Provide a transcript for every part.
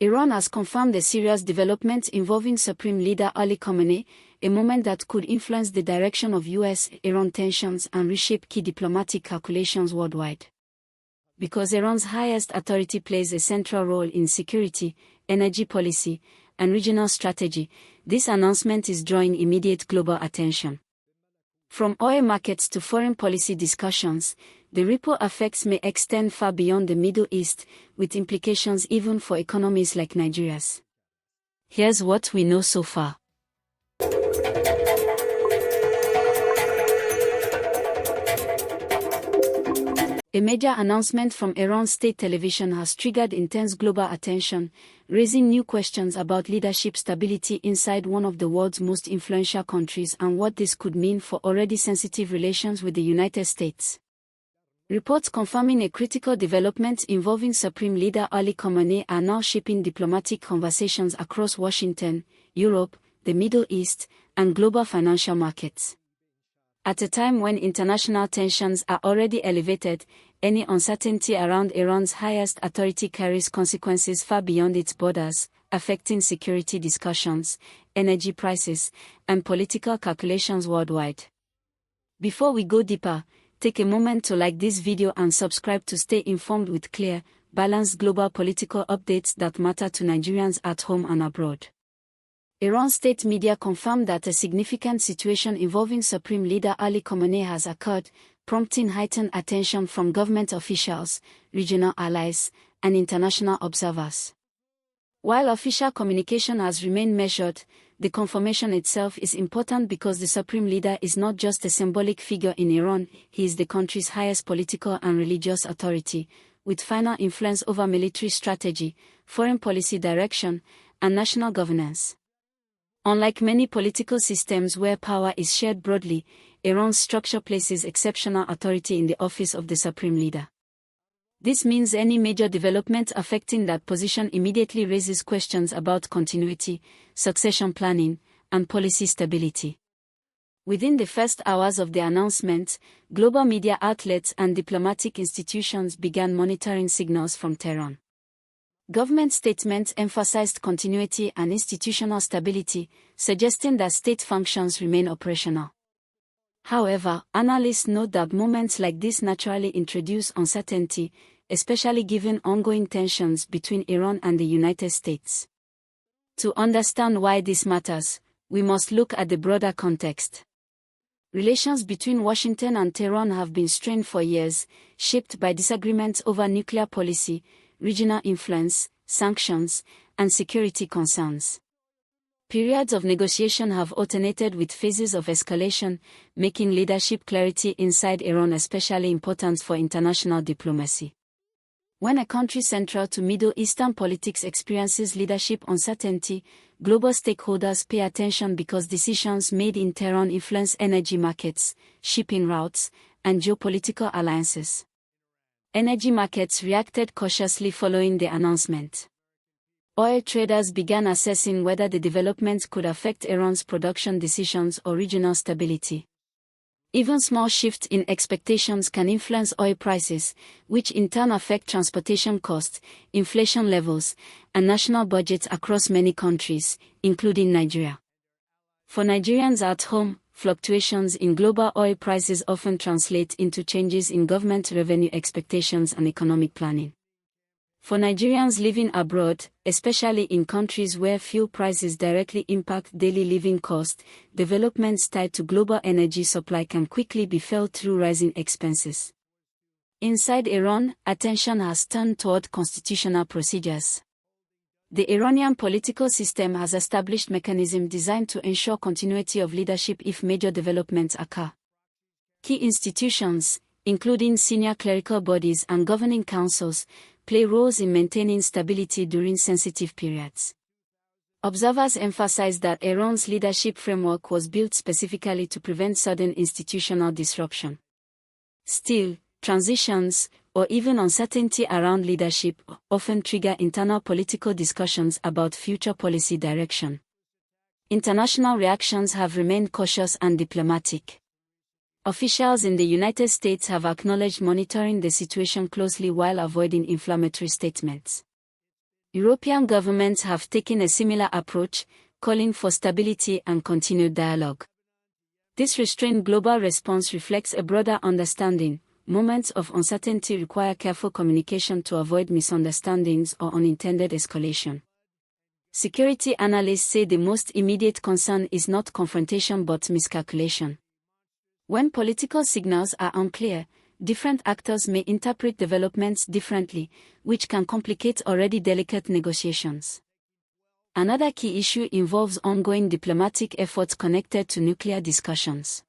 Iran has confirmed a serious development involving Supreme Leader Ali Khamenei, a moment that could influence the direction of US-Iran tensions and reshape key diplomatic calculations worldwide. Because Iran's highest authority plays a central role in security, energy policy, and regional strategy, this announcement is drawing immediate global attention. From oil markets to foreign policy discussions, the ripple effects may extend far beyond the Middle East, with implications even for economies like Nigeria's. Here's what we know so far. A major announcement from Iran's state television has triggered intense global attention, raising new questions about leadership stability inside one of the world's most influential countries and what this could mean for already sensitive relations with the United States. Reports confirming a critical development involving Supreme Leader Ali Khamenei are now shaping diplomatic conversations across Washington, Europe, the Middle East, and global financial markets. At a time when international tensions are already elevated, any uncertainty around Iran's highest authority carries consequences far beyond its borders, affecting security discussions, energy prices, and political calculations worldwide. Before we go deeper, take a moment to like this video and subscribe to stay informed with clear, balanced global political updates that matter to Nigerians at home and abroad. Iran state media confirmed that a significant situation involving Supreme Leader Ali Khamenei has occurred, prompting heightened attention from government officials, regional allies, and international observers. While official communication has remained measured, the confirmation itself is important because the Supreme Leader is not just a symbolic figure in Iran, he is the country's highest political and religious authority, with final influence over military strategy, foreign policy direction, and national governance. Unlike many political systems where power is shared broadly, Iran's structure places exceptional authority in the office of the Supreme Leader. This means any major development affecting that position immediately raises questions about continuity, succession planning, and policy stability. Within the first hours of the announcement, global media outlets and diplomatic institutions began monitoring signals from Tehran. Government statements emphasized continuity and institutional stability, suggesting that state functions remain operational. However, analysts note that moments like this naturally introduce uncertainty, especially given ongoing tensions between Iran and the United States. To understand why this matters, we must look at the broader context. Relations between Washington and Tehran have been strained for years, shaped by disagreements over nuclear policy, regional influence, sanctions, and security concerns. Periods of negotiation have alternated with phases of escalation, making leadership clarity inside Iran especially important for international diplomacy. When a country central to Middle Eastern politics experiences leadership uncertainty, global stakeholders pay attention because decisions made in Tehran influence energy markets, shipping routes, and geopolitical alliances. Energy markets reacted cautiously following the announcement. Oil traders began assessing whether the developments could affect Iran's production decisions or regional stability. Even small shifts in expectations can influence oil prices, which in turn affect transportation costs, inflation levels, and national budgets across many countries, including Nigeria. For Nigerians at home, fluctuations in global oil prices often translate into changes in government revenue expectations and economic planning. For Nigerians living abroad, especially in countries where fuel prices directly impact daily living costs, developments tied to global energy supply can quickly be felt through rising expenses. Inside Iran, attention has turned toward constitutional procedures. The Iranian political system has established mechanisms designed to ensure continuity of leadership if major developments occur. Key institutions, including senior clerical bodies and governing councils, play roles in maintaining stability during sensitive periods. Observers emphasize that Iran's leadership framework was built specifically to prevent sudden institutional disruption. Still, transitions, or even uncertainty around leadership, often trigger internal political discussions about future policy direction. International reactions have remained cautious and diplomatic. Officials in the United States have acknowledged monitoring the situation closely while avoiding inflammatory statements. European governments have taken a similar approach, calling for stability and continued dialogue. This restrained global response reflects a broader understanding. Moments of uncertainty require careful communication to avoid misunderstandings or unintended escalation. Security analysts say the most immediate concern is not confrontation but miscalculation. When political signals are unclear, different actors may interpret developments differently, which can complicate already delicate negotiations. Another key issue involves ongoing diplomatic efforts connected to nuclear discussions.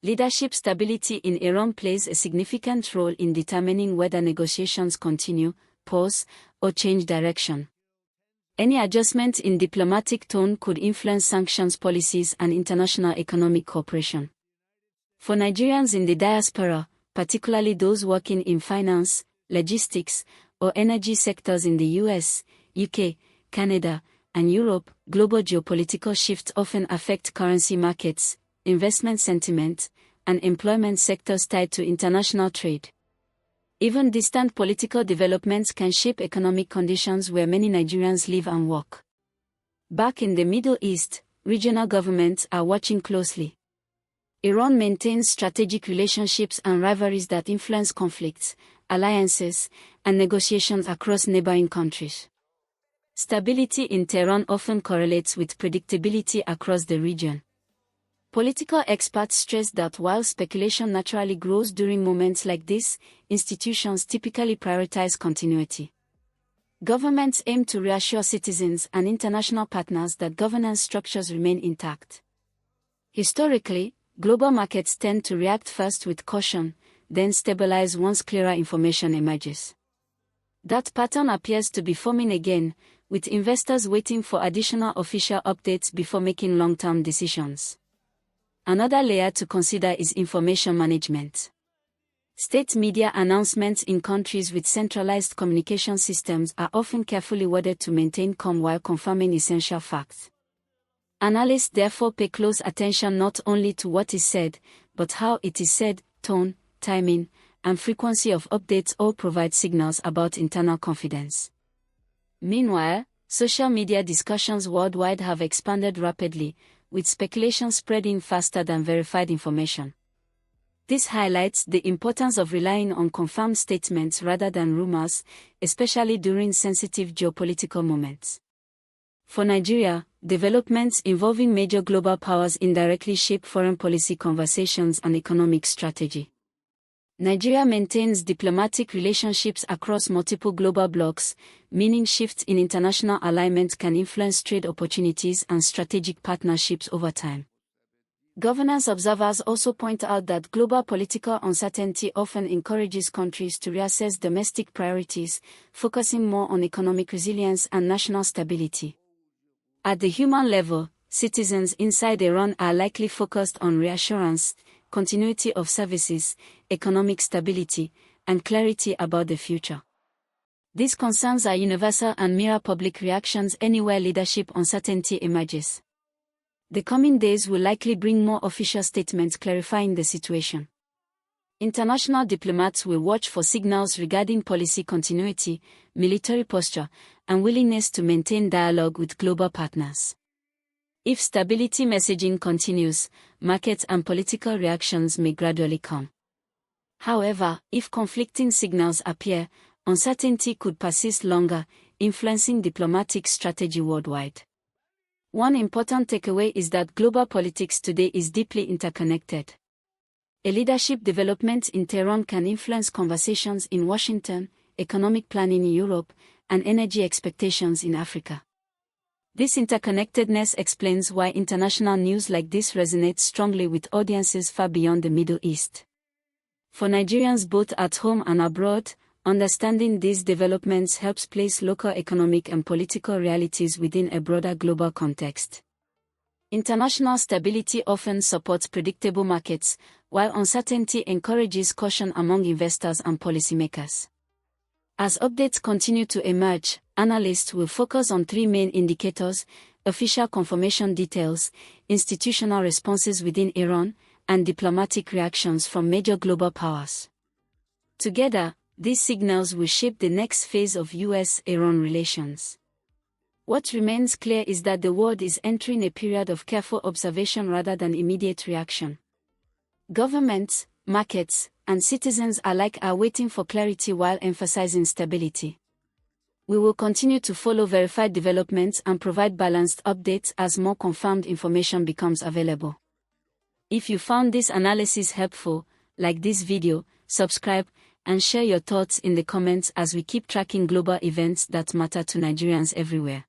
Leadership stability in Iran plays a significant role in determining whether negotiations continue, pause, or change direction. Any adjustment in diplomatic tone could influence sanctions policies and international economic cooperation. For Nigerians in the diaspora, particularly those working in finance, logistics, or energy sectors in the US, UK, Canada, and Europe, global geopolitical shifts often affect currency markets, investment sentiment, and employment sectors tied to international trade. Even distant political developments can shape economic conditions where many Nigerians live and work. Back in the Middle East, regional governments are watching closely. Iran maintains strategic relationships and rivalries that influence conflicts, alliances, and negotiations across neighboring countries. Stability in Tehran often correlates with predictability across the region. Political experts stress that while speculation naturally grows during moments like this, institutions typically prioritize continuity. Governments aim to reassure citizens and international partners that governance structures remain intact. Historically, global markets tend to react first with caution, then stabilize once clearer information emerges. That pattern appears to be forming again, with investors waiting for additional official updates before making long-term decisions. Another layer to consider is information management. State media announcements in countries with centralized communication systems are often carefully worded to maintain calm while confirming essential facts. Analysts therefore pay close attention not only to what is said, but how it is said. Tone, timing, and frequency of updates all provide signals about internal confidence. Meanwhile, social media discussions worldwide have expanded rapidly, with speculation spreading faster than verified information. This highlights the importance of relying on confirmed statements rather than rumors, especially during sensitive geopolitical moments. For Nigeria, developments involving major global powers indirectly shape foreign policy conversations and economic strategy. Nigeria maintains diplomatic relationships across multiple global blocs, meaning shifts in international alignment can influence trade opportunities and strategic partnerships over time. Governance observers also point out that global political uncertainty often encourages countries to reassess domestic priorities, focusing more on economic resilience and national stability. At the human level, citizens inside Iran are likely focused on reassurance, continuity of services, economic stability, and clarity about the future. These concerns are universal and mirror public reactions anywhere leadership uncertainty emerges. The coming days will likely bring more official statements clarifying the situation. International diplomats will watch for signals regarding policy continuity, military posture, and willingness to maintain dialogue with global partners. If stability messaging continues, market and political reactions may gradually come. However, if conflicting signals appear, uncertainty could persist longer, influencing diplomatic strategy worldwide. One important takeaway is that global politics today is deeply interconnected. A leadership development in Tehran can influence conversations in Washington, economic planning in Europe, and energy expectations in Africa. This interconnectedness explains why international news like this resonates strongly with audiences far beyond the Middle East. For Nigerians both at home and abroad, understanding these developments helps place local economic and political realities within a broader global context. International stability often supports predictable markets, while uncertainty encourages caution among investors and policymakers. As updates continue to emerge, analysts will focus on three main indicators: official confirmation details, institutional responses within Iran, and diplomatic reactions from major global powers. Together, These signals will shape the next phase of US-Iran relations. What remains clear is that the world is entering a period of careful observation rather than immediate reaction. Governments, markets, and citizens alike are waiting for clarity while emphasizing stability. We will continue to follow verified developments and provide balanced updates as more confirmed information becomes available. If you found this analysis helpful, like this video, subscribe, and share your thoughts in the comments as we keep tracking global events that matter to Nigerians everywhere.